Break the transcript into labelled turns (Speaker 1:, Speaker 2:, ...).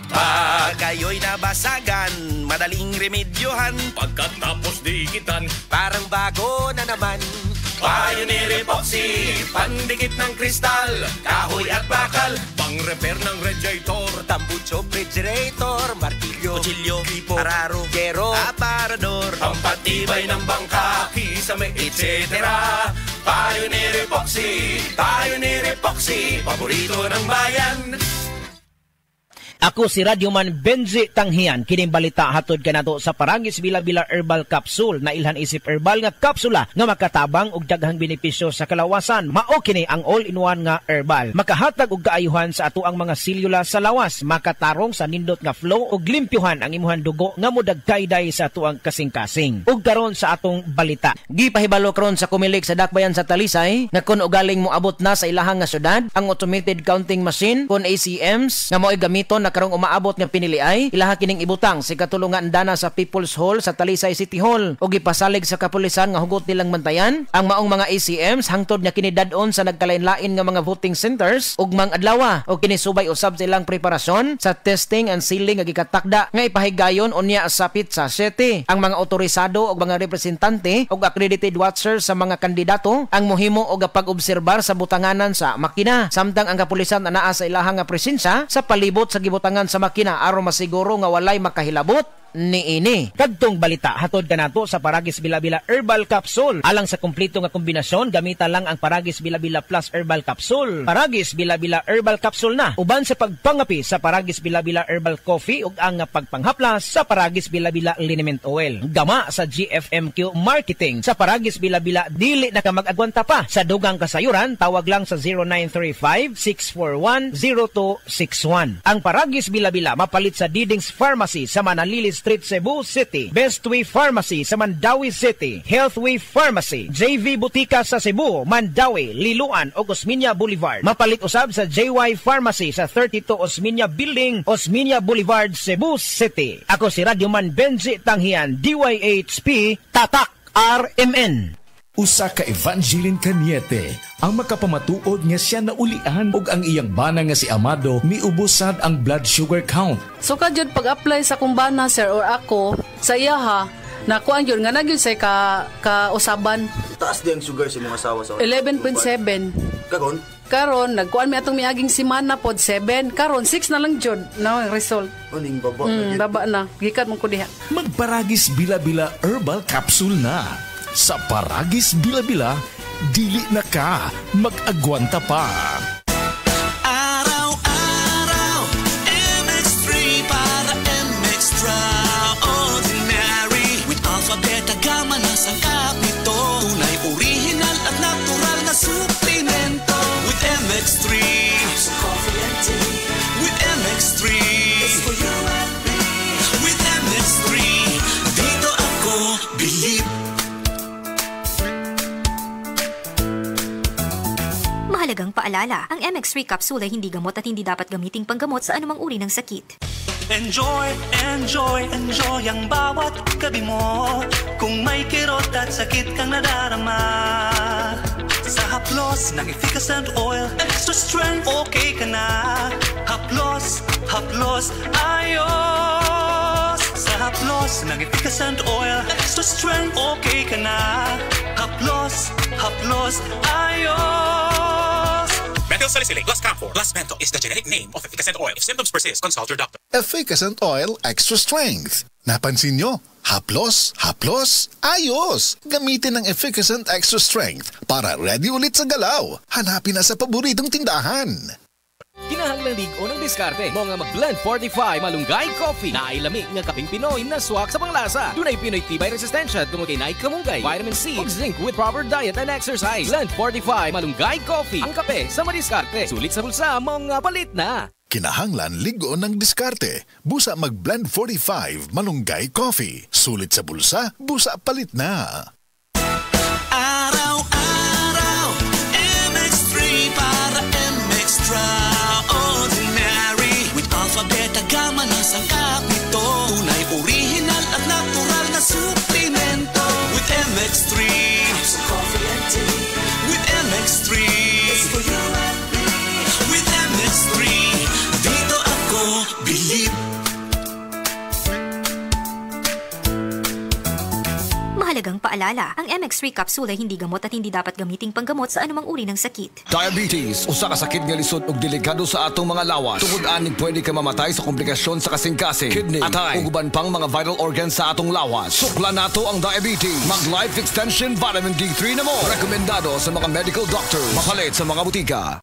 Speaker 1: Pag kayo'y nabasagan, madaling remedyohan.
Speaker 2: Pagkatapos dikitan,
Speaker 1: Parang bago na naman. Pioneer Epoxy, pandikit ng kristal, kahoy at bakal.
Speaker 2: pang-repair ng radiator,
Speaker 1: Tambucho, refrigerator, martilyo, kutsilyo, gripo, araro, gero, aparador,
Speaker 2: pampatibay ng bangka, kisame, etc.
Speaker 1: Pioneer Epoxy, paborito ng bayan.
Speaker 3: Ako si Radyoman Benji Tanghian, kining balita hatod kanato sa Paragis Bila-Bila Herbal Capsule na ilhan isip herbal nga kapsula nga makatabang og daghang benepisyo sa kalawasan. Mao kini ang all-in-one nga herbal. Makahatag og kaayuhan sa ato ang mga selula sa lawas, makatarong sa nindot nga flow ug limpyuhan ang imuhang dugo nga modagkayday sa ato ang kasing-kasing. Ug karon sa atong balita. Gipahibalo karon sa kumilik sa dakbayan sa Talisay nga kun ugaling mo abot na sa ilahang nga syudad ang automated counting machine kun ACMs nga mo'y gamiton karong umaabot nga piniliay, ilaha kining ibutang si katulungan dana sa People's Hall sa Talisay City Hall o gipasalig sa kapulisan nga hugot nilang bantayan ang maong mga ACMs hangtod nga kinidad-on sa nagkalain-lain nga mga voting centers ug mang adlaw o kinisubay usab sa ilang preparasyon sa testing and sealing nga gikatakda nga ipahigayon unya sapit sa city. Ang mga otorisado ug mga representante ug accredited watchers sa mga kandidato ang mohimo og pag-obserbar sa butanganan sa makina samtang ang kapulisan anaa sa ilahang nga presensya sa palibot sa butangan sa makina aron masiguro nga walay makahilabot niini. Kadtong balita hatod kanato sa Paragis Bila-Bila Herbal Capsule. Alang sa kumpleto nga kombinasyon, gamita lang ang Paragis Bila-Bila Plus Herbal Capsule. Paragis Bila-Bila Herbal Capsule na uban sa pagpangapi sa Paragis Bila-Bila Herbal Coffee ug ang pagpanghaplas sa Paragis Bila-Bila Liniment Oil. Gama sa GFMQ Marketing sa Paragis Bila-Bila dili na ka mag-agwanta pa. Sa dugang kasayuran, tawag lang sa 0935-641-0261. Ang Paragis Bila-Bila mapalit sa Didings Pharmacy sa Manalilis Street, Cebu City, Bestway Pharmacy sa Mandawi City, Healthway Pharmacy, JV Butika sa Cebu, Mandawi, Liloan o Osmeña Boulevard. Mapalit usab sa JY Pharmacy sa 32 Osmeña Building, Osmeña Boulevard, Cebu City. Ako si Radyoman Benji Tanghian, DYHP, Tatak RMN.
Speaker 4: Usa ka Evangeline Cañete ang makapamatuod nga siya naulian og ang iyang bana nga si Amado miubusad ang blood sugar count.
Speaker 5: So kadyod pag-apply sa kumbana sir or ako sa iya ha, nakuan yun nga nagyod say ka-usaban.
Speaker 6: Taas di ang sugar sa mga asawa sa
Speaker 5: 11.7. Karon nagkuan mi atong miaging simana pod 7. Karon 6 na lang jud na ang result.
Speaker 6: Uning baba.
Speaker 5: Baba na. Gikan mo ko diha.
Speaker 4: Magparagis Bila-Bila Herbal Capsule na. Sa Paragis Bila-Bila, dili na ka mag-agwanta pa.
Speaker 7: Araw-araw, MX3 para MX-Traordinary. With alpha, beta, gamma na sangkap nito. Tunay, original at natural na suplemento. With MX3, coffee and tea. With MX3, it's for you and me. With MX3, dito ako believe.
Speaker 8: Mahalagang paalala, ang MX3 capsule ay hindi gamot at hindi dapat gamiting panggamot sa anumang uri ng sakit.
Speaker 7: Enjoy, enjoy, enjoy ang bawat gabi mo. Kung may kirot at sakit kang nadarama, sa haplos ng efficacent oil, extra strength, okay ka na. Haplos, haplos, ayos. Sa haplos ng efficacent oil, extra strength, okay ka na. Haplos, haplos, ayos.
Speaker 9: Methylsalicylate plus camphor plus menthol is the generic name of efficacent oil. If symptoms persist, consult your doctor.
Speaker 10: Efficacent Oil Extra Strength. Napansin nyo? Haplos, haplos, ayos! Gamitin ang Efficacent Extra Strength para ready ulit sa galaw. Hanapin na sa paboritong tindahan.
Speaker 11: Kinahanglang ligo ng diskarte mo nga mag-blend 45 malunggay coffee na ay lamig nga kaping Pinoy na swak sa panglasa. Dunay Pinoy tibay resistensya tungod kay naik kamunggay, vitamin C ug zinc with proper diet and exercise. Blend 45 malunggay coffee, ang kape sa madiskarte. Sulit sa bulsa mo nga palit na.
Speaker 10: Kinahanglan ligo ng diskarte. Busa mag-blend 45 malunggay coffee. Sulit sa bulsa, busa palit na.
Speaker 7: Araw-araw, MX3 para MX-Traordinary. With alpha, beta, gamma na sangkap nito. Tunay, original at natural na suplemento. With MX3, coffee and tea. With MX3, it's for you and me. With MX3, dito ako Believe.
Speaker 8: Mahalagang paalala, ang MX3 capsule ay hindi gamot at hindi dapat gamiting panggamot sa anumang uri ng sakit.
Speaker 12: Diabetes, usa ka sakit nga lisod ug delikado sa atong mga lawas. Tungod aning pwede ka mamatay sa komplikasyon sa kasing-kasing, kidney, atay, ug uban pang mga vital organs sa atong lawas. Sukla nato ang diabetes. Mag Life Extension Vitamin D3 na mo. Rekomendado sa mga medical doctor. Mapalit sa mga butika.